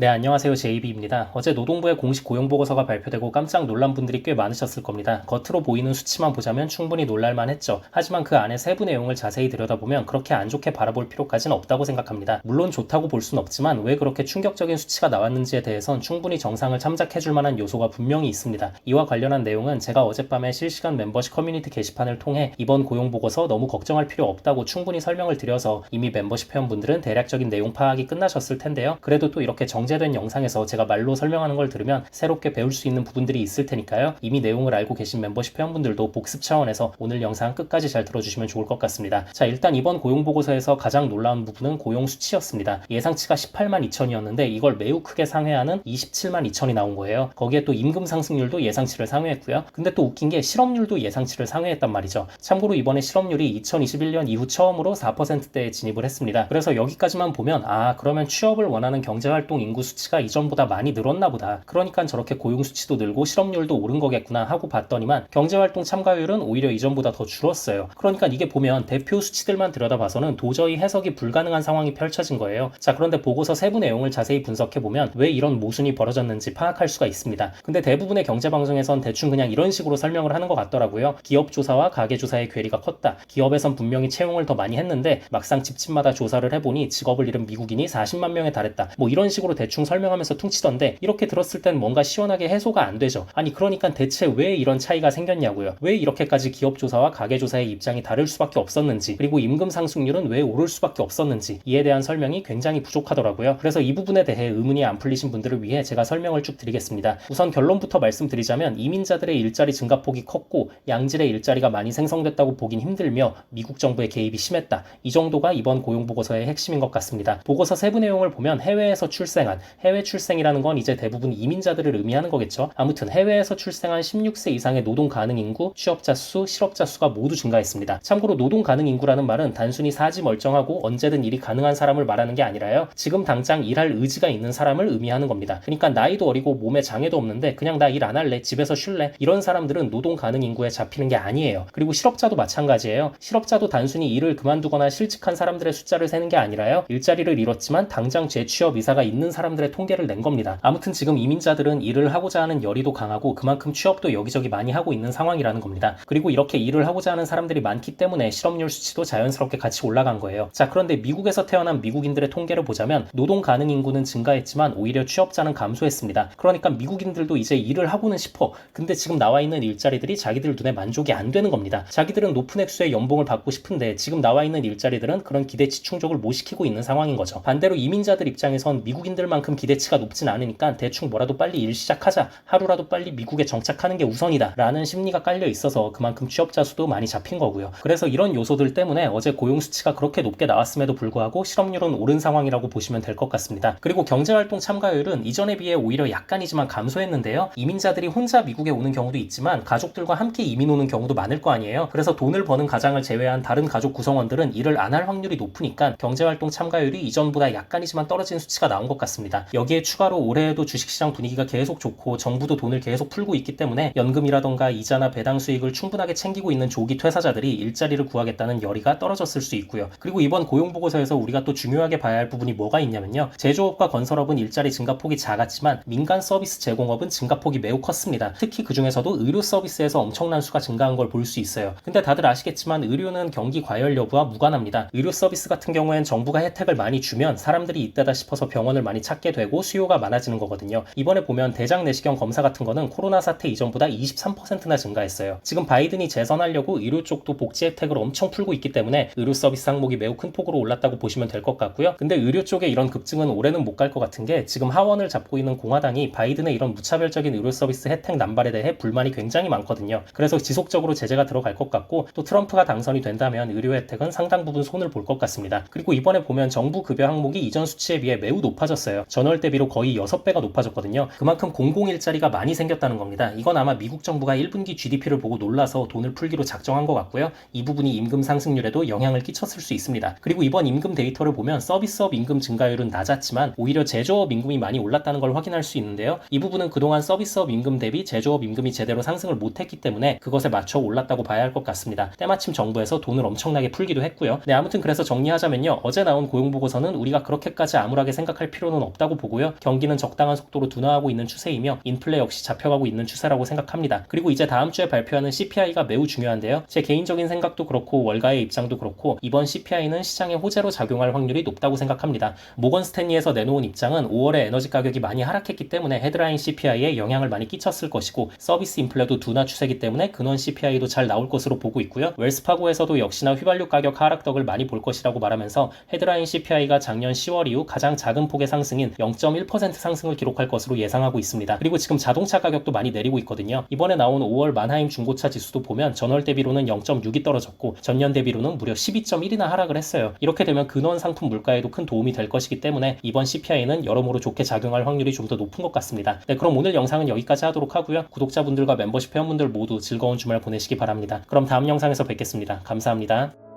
네, 안녕하세요. JB입니다. 어제 노동부의 공식 고용보고서가 발표되고 깜짝 놀란 분들이 꽤 많으셨을 겁니다. 겉으로 보이는 수치만 보자면 충분히 놀랄만 했죠. 하지만 그 안에 세부 내용을 자세히 들여다보면 그렇게 안 좋게 바라볼 필요까지는 없다고 생각합니다. 물론 좋다고 볼 순 없지만 왜 그렇게 충격적인 수치가 나왔는지에 대해선 충분히 정상을 참작해줄 만한 요소가 분명히 있습니다. 이와 관련한 내용은 제가 어젯밤에 실시간 멤버십 커뮤니티 게시판을 통해 이번 고용보고서 너무 걱정할 필요 없다고 충분히 설명을 드려서 이미 멤버십 회원분들은 대략적인 내용 파악이 끝나셨을 텐데요. 그래도 또 이렇게 정제된 영상에서 제가 말로 설명하는 걸 들으면 새롭게 배울 수 있는 부분들이 있을 테니까요. 이미 내용을 알고 계신 멤버십 회원분들도 복습 차원에서 오늘 영상 끝까지 잘 들어주시면 좋을 것 같습니다. 자, 일단 이번 고용보고서에서 가장 놀라운 부분은 고용 수치였습니다. 예상치가 18만 2천이었는데 이걸 매우 크게 상회하는 27만 2천이 나온 거예요. 거기에 또 임금 상승률도 예상치를 상회했고요. 근데 또 웃긴 게 실업률도 예상치를 상회했단 말이죠. 참고로 이번에 실업률이 2021년 이후 처음으로 4%대에 진입을 했습니다. 그래서 여기까지만 보면 그러면 취업을 원하는 경제활동 인구 수치가 이전보다 많이 늘었나 보다. 그러니까 저렇게 고용 수치도 늘고 실업률도 오른 거겠구나 하고 봤더니만 경제활동 참가율은 오히려 이전보다 더 줄었어요. 그러니까 이게 보면 대표 수치들만 들여다봐서는 도저히 해석이 불가능한 상황이 펼쳐진 거예요. 자, 그런데 보고서 세부 내용을 자세히 분석해보면 왜 이런 모순이 벌어졌는지 파악할 수가 있습니다. 근데 대부분의 경제방송에선 대충 그냥 이런 식으로 설명을 하는 것 같더라고요. 기업조사와 가계조사의 괴리가 컸다. 기업에선 분명히 채용을 더 많이 했는데 막상 집집마다 조사를 해보니 직업을 잃은 미국인이 40만 명에 달했다. 뭐 이런 식으로 대충 설명하면서 퉁치던데 이렇게 들었을 땐 뭔가 시원하게 해소가 안 되죠. 아니 그러니까 대체 왜 이런 차이가 생겼냐고요. 왜 이렇게까지 기업조사와 가계조사의 입장이 다를 수밖에 없었는지, 그리고 임금 상승률은 왜 오를 수밖에 없었는지 이에 대한 설명이 굉장히 부족하더라고요. 그래서 이 부분에 대해 의문이 안 풀리신 분들을 위해 제가 설명을 쭉 드리겠습니다. 우선 결론부터 말씀드리자면 이민자들의 일자리 증가폭이 컸고 양질의 일자리가 많이 생성됐다고 보긴 힘들며 미국 정부의 개입이 심했다. 이 정도가 이번 고용보고서의 핵심인 것 같습니다. 보고서 세부 내용을 보면 해외에서 출생한, 해외 출생이라는 건 이제 대부분 이민자들을 의미하는 거겠죠. 아무튼 해외에서 출생한 16세 이상의 노동 가능 인구, 취업자 수, 실업자 수가 모두 증가했습니다. 참고로 노동 가능 인구라는 말은 단순히 사지 멀쩡하고 언제든 일이 가능한 사람을 말하는 게 아니라요. 지금 당장 일할 의지가 있는 사람을 의미하는 겁니다. 그러니까 나이도 어리고 몸에 장애도 없는데 그냥 나 일 안 할래, 집에서 쉴래, 이런 사람들은 노동 가능 인구에 잡히는 게 아니에요. 그리고 실업자도 마찬가지예요. 실업자도 단순히 일을 그만두거나 실직한 사람들의 숫자를 세는 게 아니라요. 일자리를 잃었지만 당장 재취업 의사가 있는 사람들의 통계를 낸 겁니다. 아무튼 지금 이민자들은 일을 하고자 하는 열의도 강하고 그만큼 취업도 여기저기 많이 하고 있는 상황이라는 겁니다. 그리고 이렇게 일을 하고자 하는 사람들이 많기 때문에 실업률 수치도 자연스럽게 같이 올라간 거예요. 자, 그런데 미국에서 태어난 미국인들의 통계를 보자면 노동 가능 인구는 증가했지만 오히려 취업자는 감소했습니다. 그러니까 미국인들도 이제 일을 하고는 싶어. 근데 지금 나와 있는 일자리들이 자기들 눈에 만족이 안 되는 겁니다. 자기들은 높은 액수의 연봉을 받고 싶은데 지금 나와 있는 일자리들은 그런 기대치 충족을 못 시키고 있는 상황인 거죠. 반대로 이민자들 입장에선 미국인들만큼 기대치가 높진 않으니까 대충 뭐라도 빨리 일 시작하자, 하루라도 빨리 미국에 정착하는 게 우선이다 라는 심리가 깔려 있어서 그만큼 취업자 수도 많이 잡힌 거고요. 그래서 이런 요소들 때문에 어제 고용 수치가 그렇게 높게 나왔음에도 불구하고 실업률은 오른 상황이라고 보시면 될 것 같습니다. 그리고 경제활동 참가율은 이전에 비해 오히려 약간이지만 감소했는데요. 이민자들이 혼자 미국에 오는 경우도 있지만 가족들과 함께 이민 오는 경우도 많을 거 아니에요. 그래서 돈을 버는 가장을 제외한 다른 가족 구성원들은 일을 안 할 확률이 높으니까 경제활동 참가율이 이전보다 약간이지만 떨어진 수치가 나온 것 같습니다. 여기에 추가로 올해에도 주식시장 분위기가 계속 좋고 정부도 돈을 계속 풀고 있기 때문에 연금이라던가 이자나 배당 수익을 충분하게 챙기고 있는 조기 퇴사자들이 일자리를 구하겠다는 열의가 떨어졌을 수 있고요. 그리고 이번 고용보고서에서 우리가 또 중요하게 봐야 할 부분이 뭐가 있냐면요. 제조업과 건설업은 일자리 증가폭이 작았지만 민간 서비스 제공업은 증가폭이 매우 컸습니다. 특히 그 중에서도 의료 서비스에서 엄청난 수가 증가한 걸 볼 수 있어요. 근데 다들 아시겠지만 의료는 경기 과열 여부와 무관합니다. 의료 서비스 같은 경우엔 정부가 혜택을 많이 주면 사람들이 이때다 싶어서 병원을 많이 찾게 되고 수요가 많아지는 거거든요. 이번에 보면 대장 내시경 검사 같은 거는 코로나 사태 이전보다 23%나 증가했어요. 지금 바이든이 재선하려고 의료 쪽도 복지 혜택을 엄청 풀고 있기 때문에 의료 서비스 항목이 매우 큰 폭으로 올랐다고 보시면 될 것 같고요. 근데 의료 쪽에 이런 급증은 올해는 못 갈 것 같은 게 지금 하원을 잡고 있는 공화당이 바이든의 이런 무차별적인 의료 서비스 혜택 남발에 대해 불만이 굉장히 많거든요. 그래서 지속적으로 제재가 들어갈 것 같고 또 트럼프가 당선이 된다면 의료 혜택은 상당 부분 손을 볼 것 같습니다. 그리고 이번에 보면 정부 급여 항목이 이전 수치에 비해 매우 높아졌어요. 전월 대비로 거의 6배가 높아졌거든요. 그만큼 공공일자리가 많이 생겼다는 겁니다. 이건 아마 미국 정부가 1분기 GDP를 보고 놀라서 돈을 풀기로 작정한 것 같고요. 이 부분이 임금 상승률에도 영향을 끼쳤을 수 있습니다. 그리고 이번 임금 데이터를 보면 서비스업 임금 증가율은 낮았지만 오히려 제조업 임금이 많이 올랐다는 걸 확인할 수 있는데요. 이 부분은 그동안 서비스업 임금 대비 제조업 임금이 제대로 상승을 못했기 때문에 그것에 맞춰 올랐다고 봐야 할 것 같습니다. 때마침 정부에서 돈을 엄청나게 풀기도 했고요. 네, 아무튼 그래서 정리하자면요. 어제 나온 고용보고서는 우리가 그렇게까지 암울하게 생각할 필요는 없다고 보고요. 경기는 적당한 속도로 둔화하고 있는 추세이며 인플레 역시 잡혀가고 있는 추세라고 생각합니다. 그리고 이제 다음 주에 발표하는 CPI가 매우 중요한데요. 제 개인적인 생각도 그렇고 월가의 입장도 그렇고 이번 CPI는 시장에 호재로 작용할 확률이 높다고 생각합니다. 모건 스탠리에서 내놓은 입장은 5월에 에너지 가격이 많이 하락했기 때문에 헤드라인 CPI에 영향을 많이 끼쳤을 것이고 서비스 인플레도 둔화 추세이기 때문에 근원 CPI도 잘 나올 것으로 보고 있고요. 웰스파고에서도 역시나 휘발유 가격 하락덕을 많이 볼 것이라고 말하면서 헤드라인 CPI가 작년 10월 이후 가장 작은 폭의 상승인 0.1% 상승을 기록할 것으로 예상하고 있습니다. 그리고 지금 자동차 가격도 많이 내리고 있거든요. 이번에 나온 5월 만하임 중고차 지수도 보면 전월 대비로는 0.6이 떨어졌고 전년 대비로는 무려 12.1이나 하락을 했어요. 이렇게 되면 근원 상품 물가에도 큰 도움이 될 것이기 때문에 이번 CPI는 여러모로 좋게 작용할 확률이 좀 더 높은 것 같습니다. 네, 그럼 오늘 영상은 여기까지 하도록 하고요. 구독자분들과 멤버십 회원분들 모두 즐거운 주말 보내시기 바랍니다. 그럼 다음 영상에서 뵙겠습니다. 감사합니다.